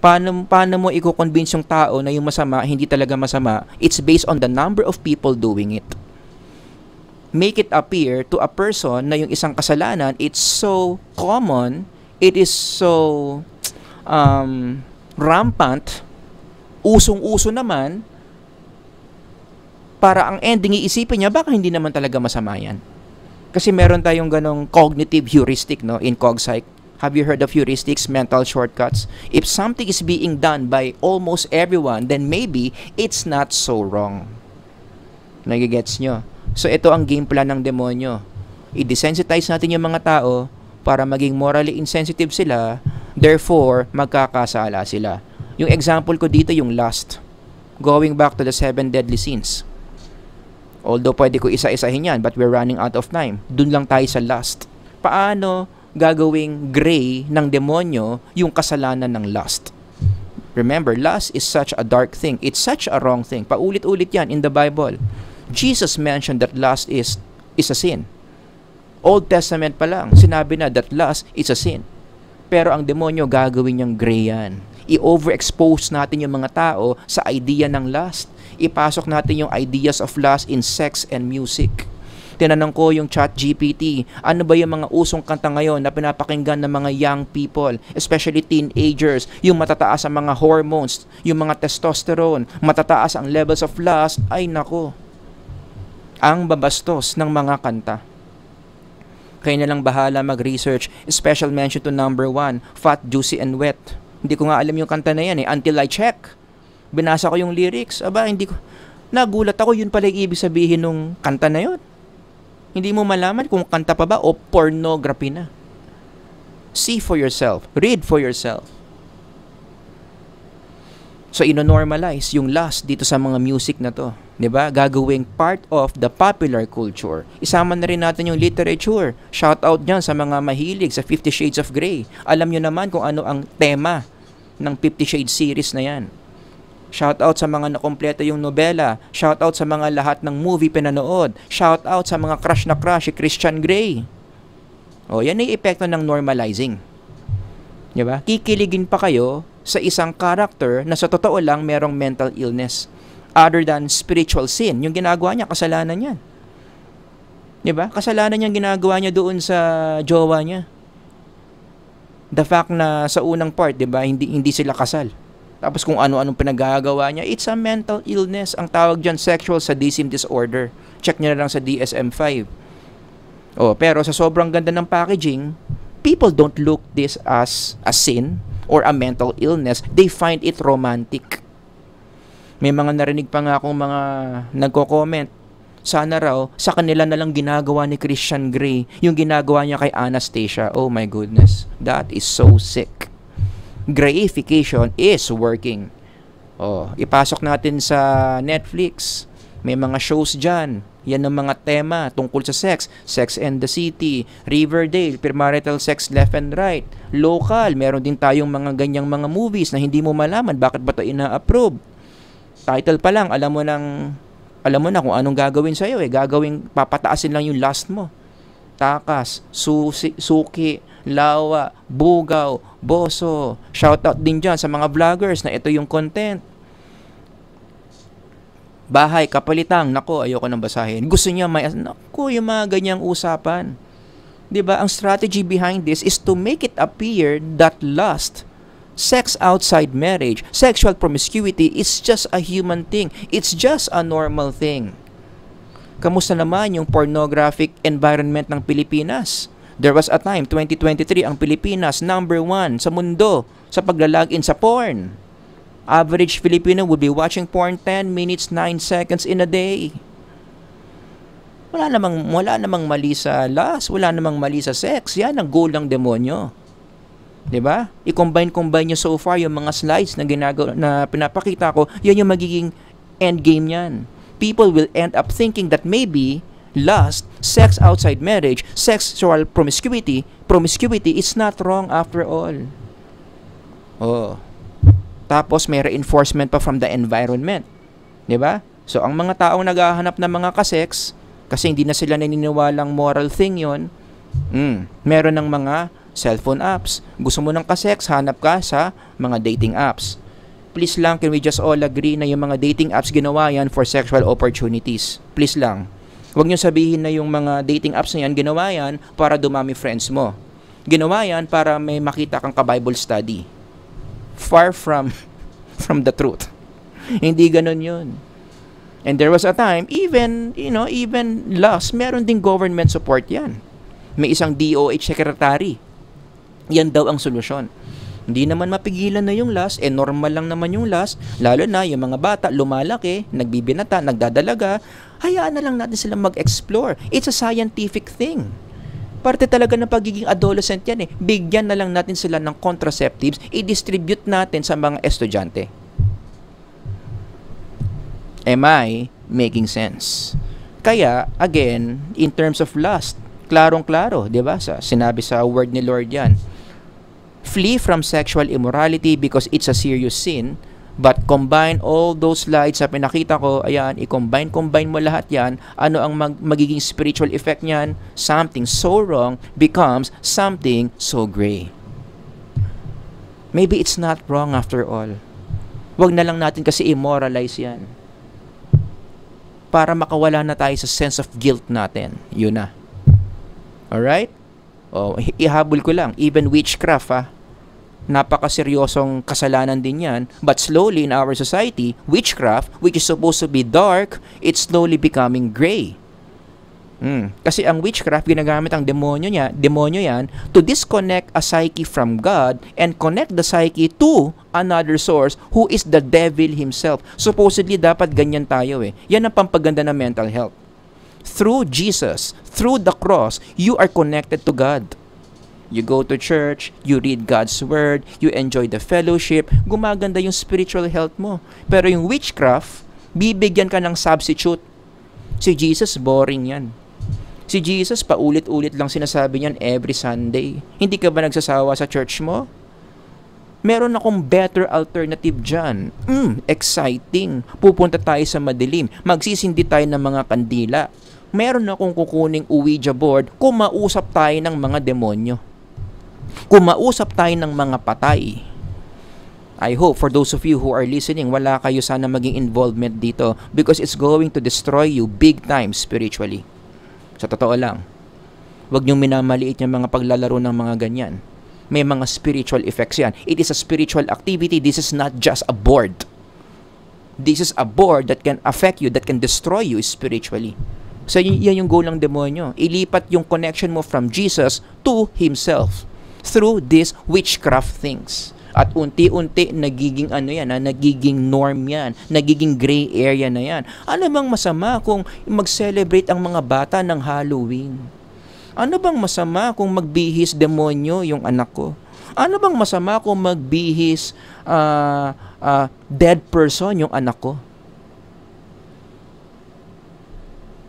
Paano mo i-convince yung tao na yung masama, hindi talaga masama? It's based on the number of people doing it. Make it appear to a person na yung isang kasalanan, it's so common, it is so rampant, usong-uso naman, para ang ending iisipin niya, baka hindi naman talaga masama yan. Kasi meron tayong ganong cognitive heuristic, no, in CogPsych. Have you heard of heuristics, mental shortcuts? If something is being done by almost everyone, then maybe it's not so wrong. Nagigets nyo? So ito ang game plan ng demonyo. I-desensitize natin yung mga tao para maging morally insensitive sila, therefore magkakasala sila. Yung example ko dito yung lust. Going back to the 7 deadly sins. Although pwede ko isa-isahin yan, but we're running out of time. Dun lang tayo sa lust. Paano gagawing gray ng demonyo yung kasalanan ng lust? Remember, lust is such a dark thing. It's such a wrong thing. Paulit-ulit yan in the Bible. Jesus mentioned that lust is a sin. Old Testament pa lang, sinabi na that lust is a sin. Pero ang demonyo gagawin niyang gray yan. I-overexpose natin yung mga tao sa idea ng lust. Ipasok natin yung ideas of lust in sex and music. Tinanong ko yung ChatGPT, ano ba yung mga usong kanta ngayon na pinapakinggan ng mga young people, especially teenagers, yung matataas ang mga hormones, yung mga testosterone, matataas ang levels of lust, ay nako, ang babastos ng mga kanta. Kayo na lang bahala mag-research. Special mention to number 1, Fat, Juicy, and Wet. Hindi ko nga alam yung kanta na yan until I check. Binasa ko yung lyrics, hindi ko, nagulat ako, yun pala yung ibig sabihin nung kanta na yun. Hindi mo malaman kung kanta pa ba o pornography na. See for yourself. Read for yourself. So, ino-normalize yung lust dito sa mga music na to. Diba? Gagawing part of the popular culture. Isama na rin natin yung literature. Shout out dyan sa mga mahilig sa 50 Shades of Grey. Alam nyo naman kung ano ang tema ng 50 Shades series na yan. Shout out sa mga nakompleto yung nobela. Shout out sa mga lahat ng movie pinanood. Shout out sa mga crush na crush si Christian Grey. O, yan ay epekto ng normalizing. Diba? Kikiligin pa kayo sa isang character na sa totoo lang merong mental illness. Other than spiritual sin. Yung ginagawa niya, kasalanan niya. Diba? Kasalanan niya ginagawa niya doon sa jowa niya. The fact na sa unang part, diba, hindi sila kasal. Tapos kung ano-anong pinagagawa niya, it's a mental illness. Ang tawag dyan, sexual sadism disorder. Check niyo na lang sa DSM-5. Pero sa sobrang ganda ng packaging, people don't look this as a sin or a mental illness. They find it romantic. May mga narinig pa nga akong mga nagko-comment, sana raw, sa kanila na lang ginagawa ni Christian Grey, yung ginagawa niya kay Anastasia. Oh my goodness. That is so sick. Grayification is working. Ipasok natin sa Netflix. May mga shows dyan. Yan ang mga tema tungkol sa sex. Sex and the City, Riverdale, premarital sex left and right. Local, meron din tayong mga ganyang mga movies na hindi mo malaman bakit ba ito ina-approve. Title pa lang, alam mo na kung anong gagawin sa'yo. Papataasin lang yung lust mo. Takas, suki, lawa, bugaw, boso. Shoutout din dyan sa mga vloggers na ito yung content. Bahay, kapalitang, nako, ayoko nang basahin. Gusto niya yung mga ganyang usapan. Diba? Ang strategy behind this is to make it appear that lust, sex outside marriage, sexual promiscuity is just a human thing. It's just a normal thing. Kamusta naman yung pornographic environment ng Pilipinas? There was a time, 2023, ang Pilipinas, number 1 sa mundo sa paglalagin sa porn. Average Filipino would be watching porn 10 minutes, 9 seconds in a day. Wala namang mali sa lust, wala namang mali sa sex. Yan ang goal ng demonyo. Diba? I-combine nyo so far yung mga slides na pinapakita ko, yan yung magiging end game yan. People will end up thinking that maybe lust, sex outside marriage, sexual promiscuity is not wrong after all. Tapos may reinforcement pa from the environment. Diba? So ang mga taong naghahanap ng mga kasex, kasi hindi na sila naniniwalang moral thing yon, meron ng mga cellphone apps. Gusto mo ng kasex, hanap ka sa mga dating apps. Please lang, can we just all agree na yung mga dating apps ginawa yan for sexual opportunities? Please lang. Huwag nyo sabihin na yung mga dating apps na yan, ginawa yan para dumami friends mo. Ginawa yan para may makita kang ka-Bible study. Far from the truth. Hindi ganun yun. And there was a time, even lust, meron ding government support yan. May isang DOH secretary. Yan daw ang solusyon. Hindi naman mapigilan na yung lust, normal lang naman yung lust, lalo na yung mga bata, lumalaki, nagbibinata, nagdadalaga, hayaan na lang natin sila mag-explore. It's a scientific thing. Parte talaga ng pagiging adolescent yan Bigyan na lang natin sila ng contraceptives, i-distribute natin sa mga estudyante. Am I making sense? Kaya, again, in terms of lust, klarong-klaro, di ba? Sinabi sa word ni Lord yan. Flee from sexual immorality because it's a serious sin. But combine all those slides sa pinakita ko, ayan, i-combine mo lahat yan. Ano ang magiging spiritual effect niyan? Something so wrong becomes something so gray. Maybe it's not wrong after all. Wag na lang natin kasi immoralize yan. Para makawala na tayo sa sense of guilt natin. Yun na. Alright? Ihabol ko lang. Even witchcraft, napakaseryosong kasalanan din yan. But slowly in our society, witchcraft, which is supposed to be dark, it's slowly becoming gray. Kasi ang witchcraft, ginagamit ang demonyo yan, to disconnect a psyche from God and connect the psyche to another source who is the devil himself. Supposedly, dapat ganyan tayo Yan ang pampaganda ng mental health. Through Jesus, through the cross, you are connected to God. You go to church, you read God's word, you enjoy the fellowship, gumaganda yung spiritual health mo. Pero yung witchcraft, bibigyan ka ng substitute. Si Jesus, boring yan. Si Jesus, paulit-ulit lang sinasabi niyan every Sunday. Hindi ka ba nagsasawa sa church mo? Meron akong better alternative dyan. Exciting. Pupunta tayo sa madilim. Magsisindi tayo ng mga kandila. Meron akong kukuning Ouija board, kumausap tayo ng mga demonyo. Kumausap tayo ng mga patay. I hope for those of you who are listening, wala kayo sana maging involvement dito because it's going to destroy you big time spiritually. Sa totoo lang. Huwag niyong minamaliit yung mga paglalaro ng mga ganyan. May mga spiritual effects yan. It is a spiritual activity. This is not just a board. This is a board that can affect you, that can destroy you spiritually. So yan yung goal ng demonyo. Ilipat yung connection mo from Jesus to Himself through these witchcraft things. At unti-unti nagiging nagiging norm yan, nagiging gray area na yan. Ano bang masama kung mag-celebrate ang mga bata ng Halloween? Ano bang masama kung magbihis demonyo yung anak ko? Ano bang masama kung magbihis dead person yung anak ko?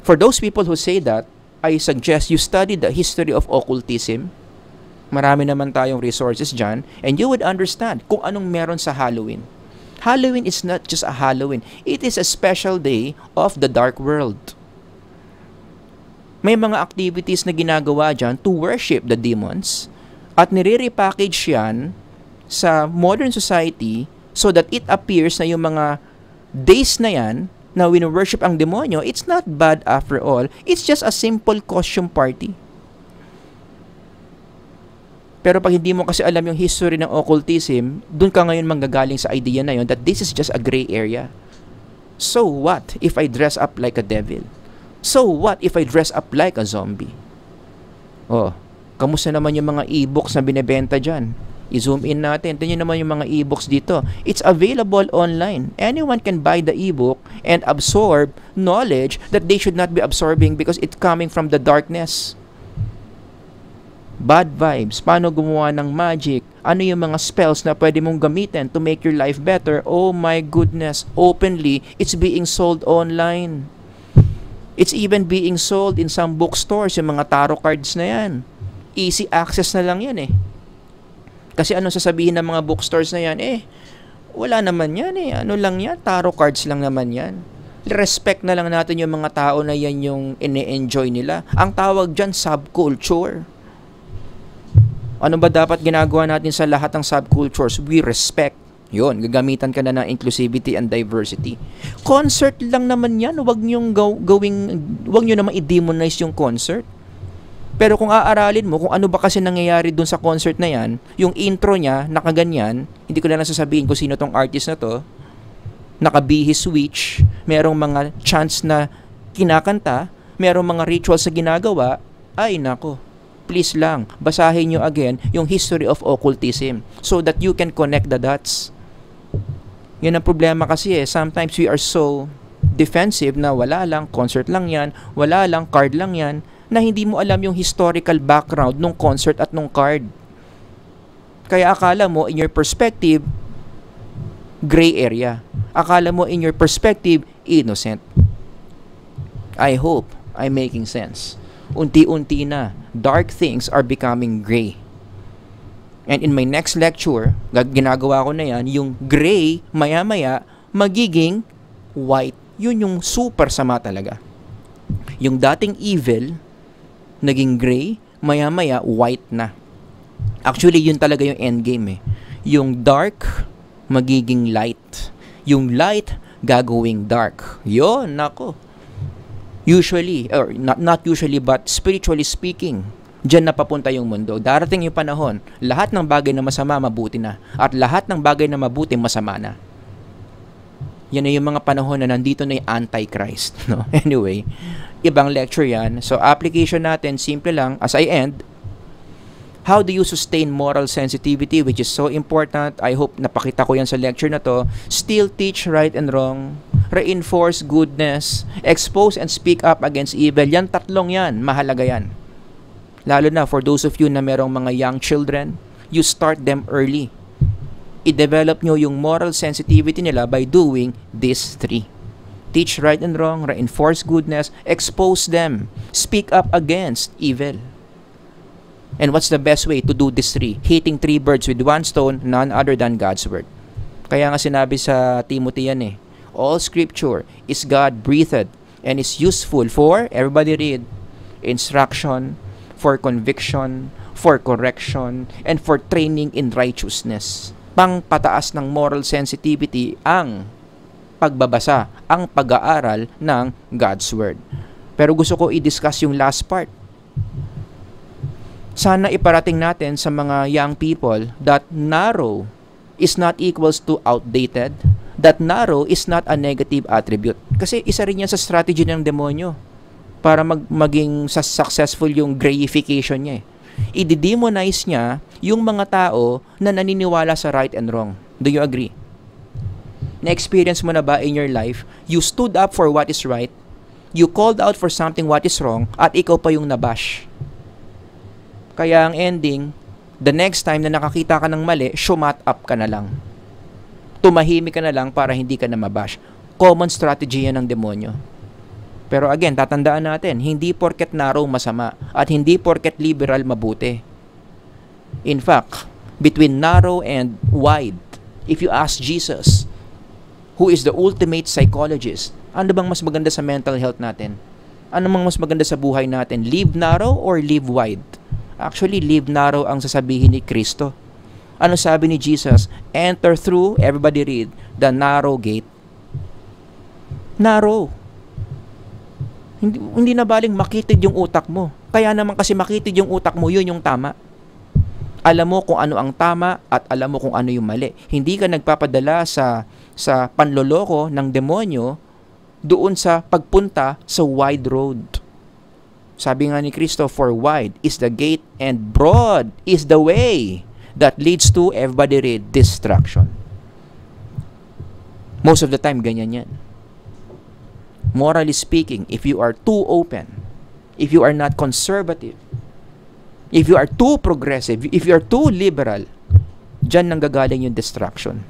For those people who say that, I suggest you study the history of occultism. Marami naman tayong resources dyan, and you would understand kung anong meron sa Halloween. Halloween is not just a Halloween. It is a special day of the dark world. May mga activities na ginagawa dyan to worship the demons, at nire-repackage yan sa modern society so that it appears na yung mga days na yan na wino-worship ang demonyo, it's not bad after all. It's just a simple costume party. Pero pag hindi mo kasi alam yung history ng occultism, dun ka ngayon manggagaling sa idea na yun that this is just a gray area. So what if I dress up like a devil? So what if I dress up like a zombie? Kamusta naman yung mga e-books na binebenta dyan? I-zoom in natin. Tingnan naman yung mga e-books dito. It's available online. Anyone can buy the e-book and absorb knowledge that they should not be absorbing because it's coming from the darkness. Bad vibes, paano gumawa ng magic, ano yung mga spells na pwede mong gamitin to make your life better. Oh my goodness, openly, it's being sold online. It's even being sold in some bookstores, yung mga tarot cards na yan. Easy access na lang yan Kasi ano sasabihin ng mga bookstores na yan, wala naman yan ano lang yan, tarot cards lang naman yan. Respect na lang natin yung mga tao na yan yung ine-enjoy nila. Ang tawag dyan, subculture. Ano ba dapat ginagawa natin sa lahat ng subcultures? We respect. Yun, gagamitan ka na ng inclusivity and diversity. Concert lang naman yan. Huwag nyo naman i-demonize yung concert. Pero kung aaralin mo kung ano ba kasi nangyayari dun sa concert na yan, yung intro niya, nakaganyan, hindi ko na lang sasabihin kung sino tong artist na to, nakabihis switch, merong mga chants na kinakanta, merong mga rituals na ginagawa, ay nako, please lang, basahin nyo again yung history of occultism so that you can connect the dots. Yan ang problema kasi sometimes we are so defensive na wala lang, concert lang yan, wala lang, card lang yan, na hindi mo alam yung historical background nung concert at nung card. Kaya akala mo, in your perspective, gray area. Akala mo, in your perspective, innocent. I hope I'm making sense. Unti-unti na, dark things are becoming gray. And in my next lecture, ginagawa ko na yan, yung gray, maya-maya, magiging white. Yun yung super sama talaga. Yung dating evil, naging gray, maya-maya, white na. Actually, yun talaga yung endgame Yung dark, magiging light. Yung light, gagawing dark. Yun, nako. Usually, or not usually, but spiritually speaking, diyan na papunta yung mundo. Darating yung panahon, lahat ng bagay na masama, mabuti na. At lahat ng bagay na mabuti, masama na. Yan na yung mga panahon na nandito na yung Antichrist. No? Anyway, ibang lecture yan. So, application natin, simple lang, as I end, how do you sustain moral sensitivity, which is so important. I hope napakita ko yan sa lecture na to. Still teach right and wrong. Reinforce goodness. Expose and speak up against evil. Yan, tatlong yan. Mahalaga yan. Lalo na for those of you na merong mga young children, you start them early. I-develop nyo yung moral sensitivity nila by doing these three. Teach right and wrong, reinforce goodness, expose them, speak up against evil. And what's the best way to do these three? Hitting three birds with one stone, none other than God's word. Kaya nga sinabi sa Timothy yan all scripture is God-breathed and is useful for, everybody read, instruction, for conviction, for correction, and for training in righteousness. Pangpataas ng moral sensitivity ang pagbabasa, ang pag-aaral ng God's Word. Pero gusto ko i-discuss yung last part. Sana iparating natin sa mga young people that narrow is not equals to outdated, that narrow is not a negative attribute. Kasi isa rin yan sa strategy ng demonyo para maging successful yung grayification niya. I-demonize niya yung mga tao na naniniwala sa right and wrong. Do you agree? Na-experience mo na ba in your life, you stood up for what is right, you called out for something what is wrong, at ikaw pa yung nabash? Kaya ang ending, the next time na nakakita ka ng mali, shut up ka na lang. Tumahimik ka na lang para hindi ka na mabash. Common strategy yan ng demonyo. Pero again, tatandaan natin, hindi porket narrow masama at hindi porket liberal mabuti. In fact, between narrow and wide, if you ask Jesus, who is the ultimate psychologist, ano bang mas maganda sa mental health natin? Ano bang mas maganda sa buhay natin? Live narrow or live wide? Actually, live narrow ang sasabihin ni Kristo. Ano sabi ni Jesus? Enter through, everybody read, the narrow gate. Narrow. Hindi na baling makitid yung utak mo. Kaya naman kasi makitid yung utak mo, yun yung tama. Alam mo kung ano ang tama at alam mo kung ano yung mali. Hindi ka nagpapadala sa panloloko ng demonyo doon sa pagpunta sa wide road. Sabi nga ni Kristo, for wide is the gate and broad is the way that leads to, everybody read, destruction. Most of the time, ganyan yan. Morally speaking, if you are too open, if you are not conservative, if you are too progressive, if you are too liberal, dyan nanggagaling yung destruction.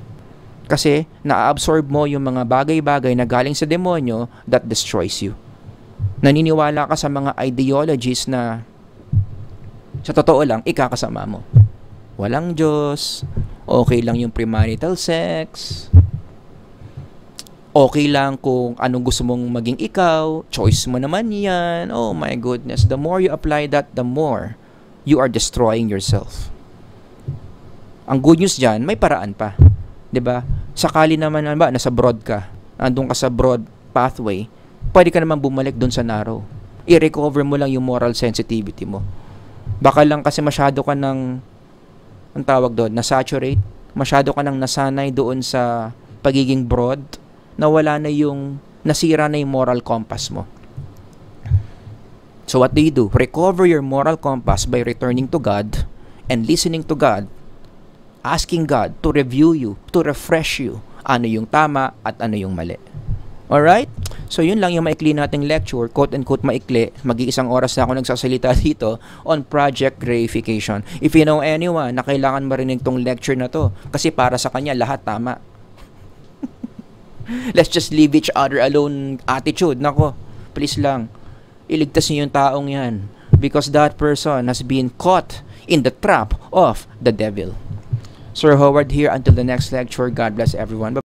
Kasi na-absorb mo yung mga bagay-bagay na galing sa demonyo that destroys you. Naniniwala ka sa mga ideologies na sa totoo lang, ikakasama mo. Walang Diyos, okay lang yung premarital sex, okay lang kung anong gusto mong maging ikaw, choice mo naman yan. Oh my goodness, the more you apply that, the more you are destroying yourself. Ang good news dyan, may paraan pa. 'Di ba? Sakali naman ba, nasa broad ka, andun ka sa broad pathway, pwede ka naman bumalik doon sa narrow. I-recover mo lang yung moral sensitivity mo. Baka lang kasi masyado ka ng, ang tawag doon, na-saturate, masyado ka nang nasanay doon sa pagiging broad, na wala na yung, nasira na yung moral compass mo. So what do? Recover your moral compass by returning to God and listening to God, asking God to review you, to refresh you, ano yung tama at ano yung mali. Alright? So yun lang yung maikli nating lecture, quote-unquote maikli. Mag-iisang oras na ako nagsasalita dito on project grayification. If you know anyone na kailangan marinig tong lecture na to, kasi para sa kanya lahat tama. Let's just leave each other alone attitude. Nako, please lang, iligtas niyo yung taong yan, because that person has been caught in the trap of the devil. Sir Howard here, until the next lecture. God bless everyone. Bye.